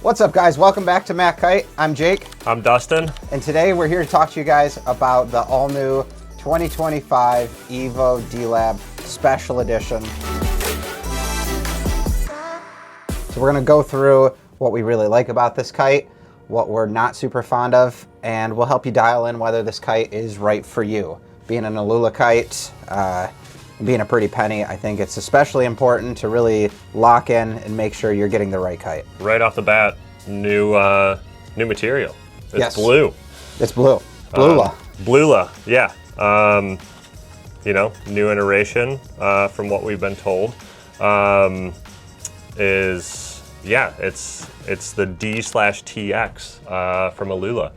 What's up, guys? Welcome back to MACkite. I'm Jake. I'm Dustin. And today we're here to talk to you guys about the all-new 2025 Evo D Lab Special Edition. So we're going to go through what we really like about this kite, what we're not super fond of, and we'll help you dial in whether this kite is right for you. Being an Aluula kite, being a pretty penny, I think it's especially important to really lock in and make sure you're getting the right kite. Right off the bat, new material. It's yes. blue. It's blue. Bluula. Bluula, yeah. You know, new iteration from what we've been told. It's the D/TX from Aluula.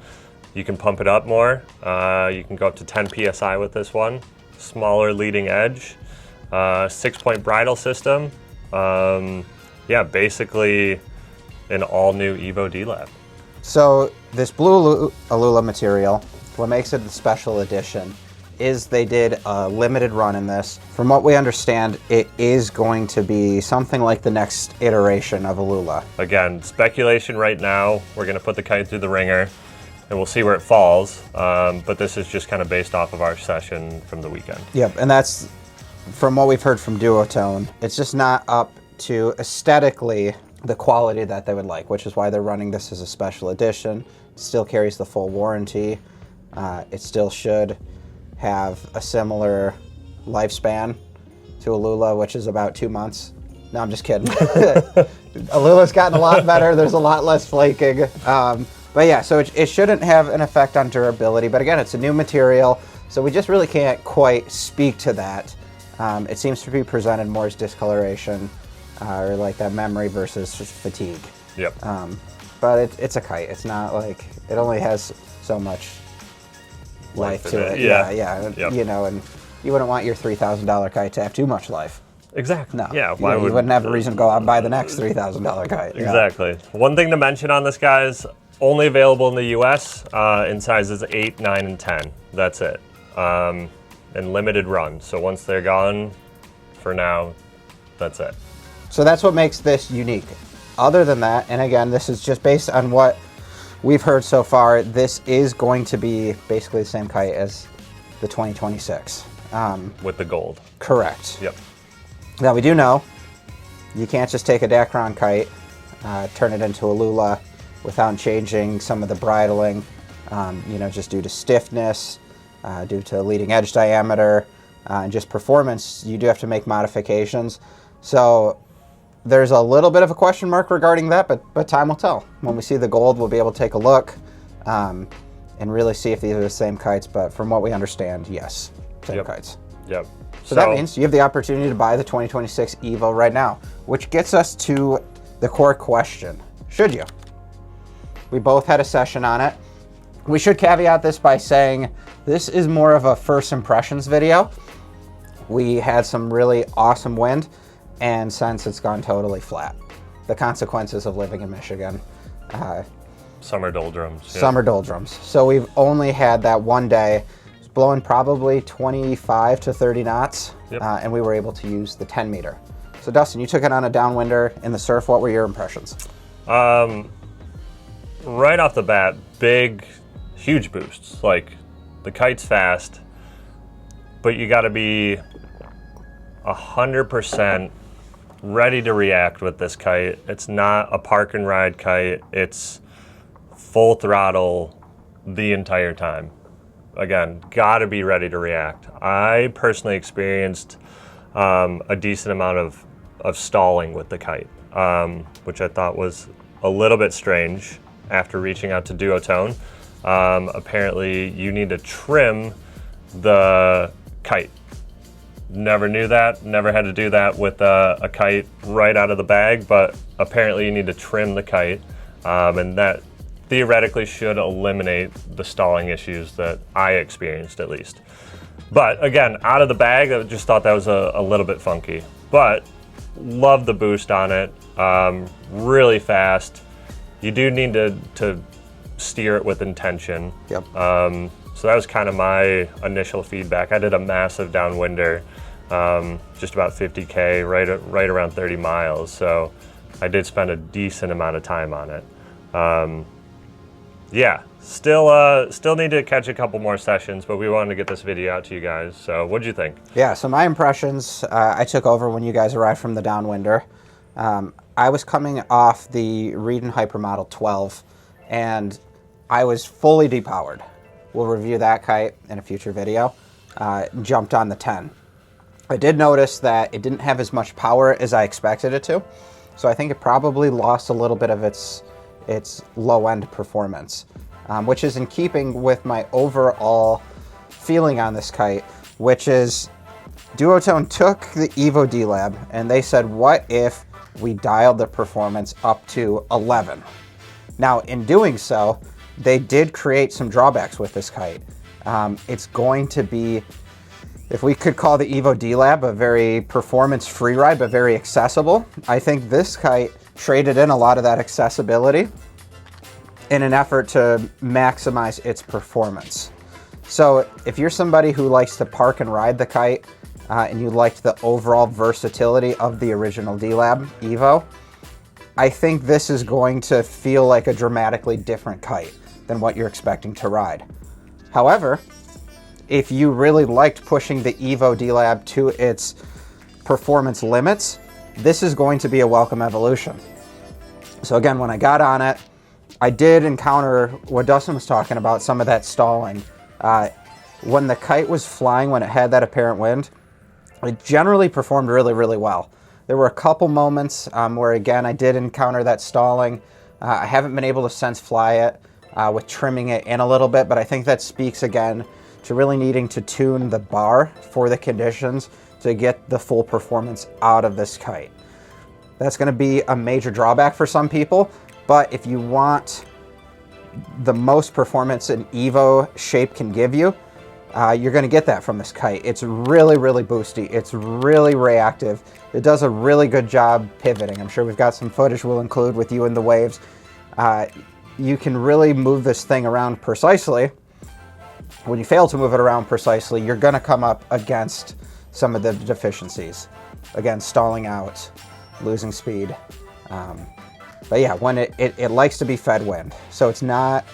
You can pump it up more. You can go up to 10 PSI with this one. Smaller leading edge, 6-point bridle system. Yeah, basically an all new Evo D Lab. So this Blue Aluula material, what makes it the special edition is they did a limited run in this. From what we understand, it is going to be something like the next iteration of Aluula. Again, speculation right now. We're gonna put the kite through the ringer and we'll see where it falls. But this is just kind of based off of our session from the weekend. Yep, and that's from what we've heard from Duotone. It's just not up to aesthetically the quality that they would like, which is why they're running this as a special edition. It still carries the full warranty. It still should have a similar lifespan to Aluula, which is about 2 months. No, I'm just kidding. Aluula's gotten a lot better. There's a lot less flaking. But yeah, so it shouldn't have an effect on durability. But again, it's a new material, so we just really can't quite speak to that. It seems to be presented more as discoloration or like that memory versus fatigue. Yep. But it's a kite. It's not like, it only has so much life to it. Yeah. Yep. You know, and you wouldn't want your $3,000 kite to have too much life. Exactly. No. Yeah. You wouldn't have a reason to go out and buy the next $3,000 kite. Exactly. Yeah. One thing to mention on this, guys, only available in the US in sizes 8, 9, and 10. That's it. And limited run. So once they're gone, for now, that's it. So that's what makes this unique. Other than that, and again, this is just based on what we've heard so far, this is going to be basically the same kite as the 2026. With the gold. Correct. Yep. Now we do know you can't just take a Dacron kite, turn it into Aluula without changing some of the bridling, you know, just due to stiffness, due to leading edge diameter, and just performance. You do have to make modifications. So there's a little bit of a question mark regarding that, but time will tell. When we see the gold, we'll be able to take a look and really see if these are the same kites. But from what we understand, yes, same kites. Yep. So that means you have the opportunity to buy the 2026 Evo right now, which gets us to the core question. Should you? We both had a session on it. We should caveat this by saying this is more of a first impressions video. We had some really awesome wind, and since it's gone totally flat. The consequences of living in Michigan. Summer doldrums. Yeah. Summer doldrums. So we've only had that one day. It was blowing probably 25 to 30 knots, yep. And we were able to use the 10 meter. So Dustin, you took it on a downwinder in the surf. What were your impressions? Right off the bat, huge boosts. Like, the kite's fast, but you gotta be 100% ready to react with this kite. It's not a park and ride kite. It's full throttle the entire time. Again, gotta be ready to react. I personally experienced a decent amount of stalling with the kite, which I thought was a little bit strange after reaching out to Duotone. Apparently you need to trim the kite. Never knew that, never had to do that with a kite right out of the bag, but apparently you need to trim the kite, and that theoretically should eliminate the stalling issues that I experienced, at least. But again, out of the bag, I just thought that was a little bit funky, but love the boost on it. Really fast. You do need to steer it with intention. Yep. So that was kind of my initial feedback. I did a massive downwinder, just about 50K, right around 30 miles. So I did spend a decent amount of time on it. Yeah, still need to catch a couple more sessions, but we wanted to get this video out to you guys. So what'd you think? Yeah, so my impressions, I took over when you guys arrived from the downwinder. I was coming off the Reed and Hypermodel 12, and I was fully depowered. We'll review that kite in a future video. Jumped on the 10. I did notice that it didn't have as much power as I expected it to, so I think it probably lost a little bit of its low-end performance, which is in keeping with my overall feeling on this kite, which is Duotone took the Evo D Lab and they said, what if we dialed the performance up to 11? Now, in doing so, they did create some drawbacks with this kite. It's going to be, if we could call the Evo D Lab a very performance free ride, but very accessible, I think this kite traded in a lot of that accessibility in an effort to maximize its performance. So if you're somebody who likes to park and ride the kite, and you liked the overall versatility of the original D Lab Evo, I think this is going to feel like a dramatically different kite than what you're expecting to ride. However, if you really liked pushing the Evo D Lab to its performance limits, this is going to be a welcome evolution. So again, when I got on it, I did encounter what Dustin was talking about, some of that stalling. When the kite was flying, when it had that apparent wind, it generally performed really, really well. There were a couple moments where, again, I did encounter that stalling. I haven't been able to sense fly it with trimming it in a little bit, but I think that speaks, again, to really needing to tune the bar for the conditions to get the full performance out of this kite. That's going to be a major drawback for some people, but if you want the most performance an Evo shape can give you, you're going to get that from this kite. It's really, really boosty. It's really reactive. It does a really good job pivoting. I'm sure we've got some footage we'll include with you in the waves. You can really move this thing around precisely. When you fail to move it around precisely, you're going to come up against some of the deficiencies. Again, stalling out, losing speed. But yeah, when it likes to be fed wind. So it's not,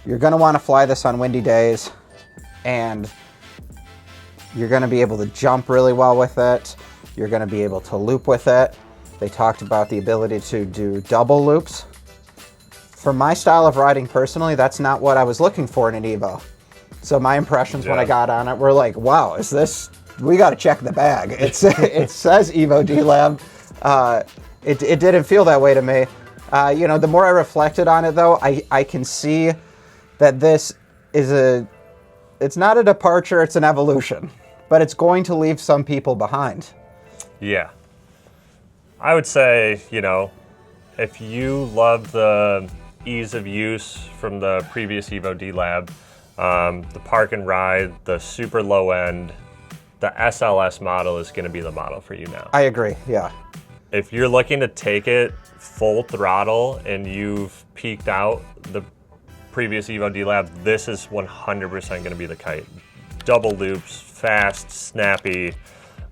you're going to want to fly this on windy days, and you're going to be able to jump really well with it. You're going to be able to loop with it. They talked about the ability to do double loops. For my style of riding personally, that's not what I was looking for in an Evo. So my impressions when I got on it were like, wow, is this, we got to check the bag. It says Evo D Lab. It didn't feel that way to me. You know, the more I reflected on it though, I can see that this is it's not a departure, it's an evolution, but it's going to leave some people behind. Yeah. I would say, you know, if you love the ease of use from the previous Evo D Lab, the park and ride, the super low end, the SLS model is going to be the model for you now. I agree, yeah. If you're looking to take it full throttle and you've peaked out the previous Evo D Lab, this is 100% going to be the kite. Double loops, fast, snappy,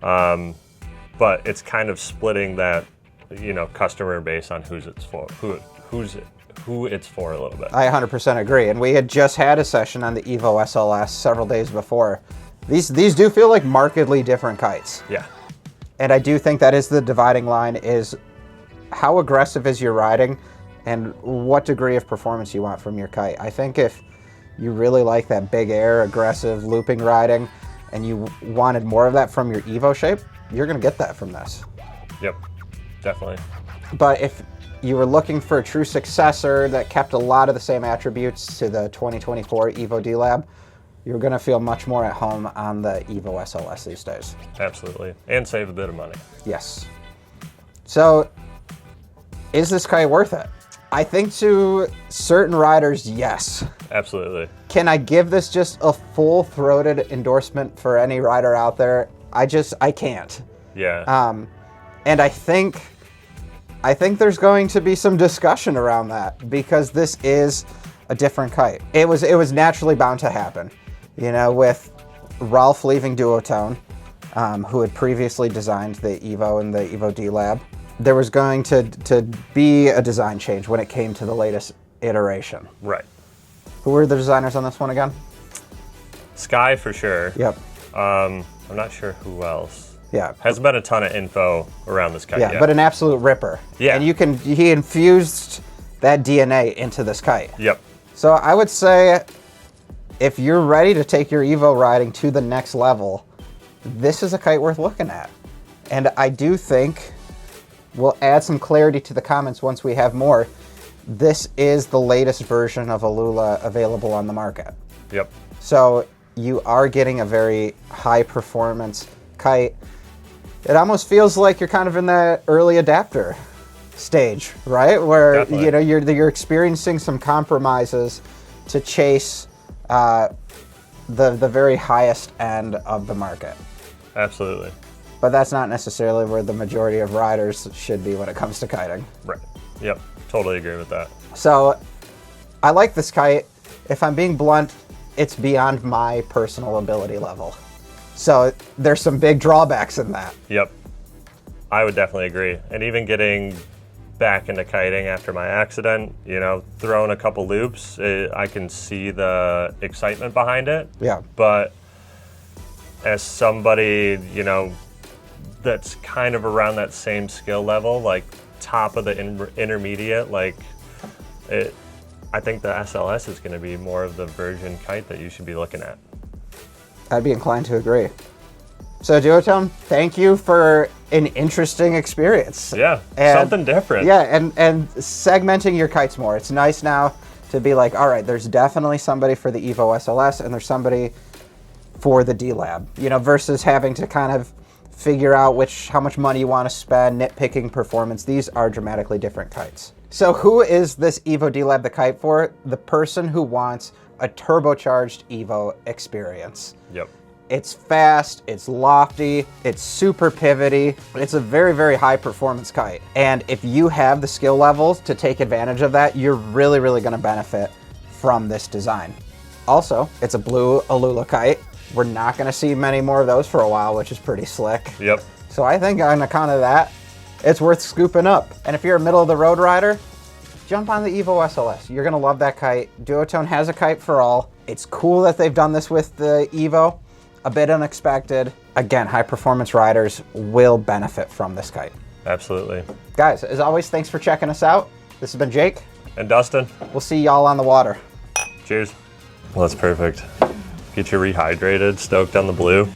but it's kind of splitting that, you know, customer base on who it's for a little bit. I 100% agree, and we had just had a session on the Evo SLS several days before. These do feel like markedly different kites. Yeah. And I do think that is the dividing line, is how aggressive is your riding and what degree of performance you want from your kite. I think if you really like that big air, aggressive looping riding, and you wanted more of that from your Evo shape, you're going to get that from this. Yep, definitely. But if you were looking for a true successor that kept a lot of the same attributes to the 2024 Evo D Lab, you're going to feel much more at home on the Evo SLS these days. Absolutely, and save a bit of money. Yes. So, is this kite worth it? I think to certain riders, yes. Absolutely. Can I give this just a full-throated endorsement for any rider out there? I can't. Yeah. And I think there's going to be some discussion around that, because this is a different kite. It was naturally bound to happen. You know, with Ralph leaving Duotone, who had previously designed the Evo and the Evo D Lab, there was going to be a design change when it came to the latest iteration. Right. Who were the designers on this one again? Sky for sure. Yep. I'm not sure who else. Yeah. Hasn't been a ton of info around this kite Yeah, yet. but an absolute ripper. Yeah. And he infused that DNA into this kite. Yep. So I would say if you're ready to take your Evo riding to the next level, this is a kite worth looking at. And I do think we'll add some clarity to the comments once we have more. This is the latest version of Aluula available on the market. Yep. So you are getting a very high performance kite. It almost feels like you're kind of in that early adapter stage, right? Where Definitely. you know you're experiencing some compromises to chase the very highest end of the market. Absolutely. But that's not necessarily where the majority of riders should be when it comes to kiting. Right. Yep. Totally agree with that. So I like this kite. If I'm being blunt, it's beyond my personal ability level. So there's some big drawbacks in that. Yep. I would definitely agree. And even getting back into kiting after my accident, you know, throwing a couple loops, I can see the excitement behind it. Yeah. But as somebody, you know, that's kind of around that same skill level, like top of the intermediate, like I think the SLS is going to be more of the version kite that you should be looking at. I'd be inclined to agree. So Duotone, thank you for an interesting experience. Yeah, And- something different. Yeah, and segmenting your kites more. It's nice now to be like, all right, there's definitely somebody for the Evo SLS and there's somebody for the D-Lab, you know, versus having to kind of figure out how much money you want to spend, nitpicking performance. These are dramatically different kites. So who is this Evo D-Lab the kite for? The person who wants a turbocharged Evo experience. Yep. It's fast, it's lofty, it's super pivoty. It's a very, very high performance kite. And if you have the skill levels to take advantage of that, you're really, really gonna benefit from this design. Also, it's a Blue Aluula kite. We're not gonna see many more of those for a while, which is pretty slick. Yep. So I think on account of that, it's worth scooping up. And if you're a middle of the road rider, jump on the Evo SLS. You're gonna love that kite. Duotone has a kite for all. It's cool that they've done this with the Evo. A bit unexpected. Again, high performance riders will benefit from this kite. Absolutely. Guys, as always, thanks for checking us out. This has been Jake. And Dustin, We'll see y'all on the water. cheers. Well, that's perfect. Get you rehydrated, stoked on the blue.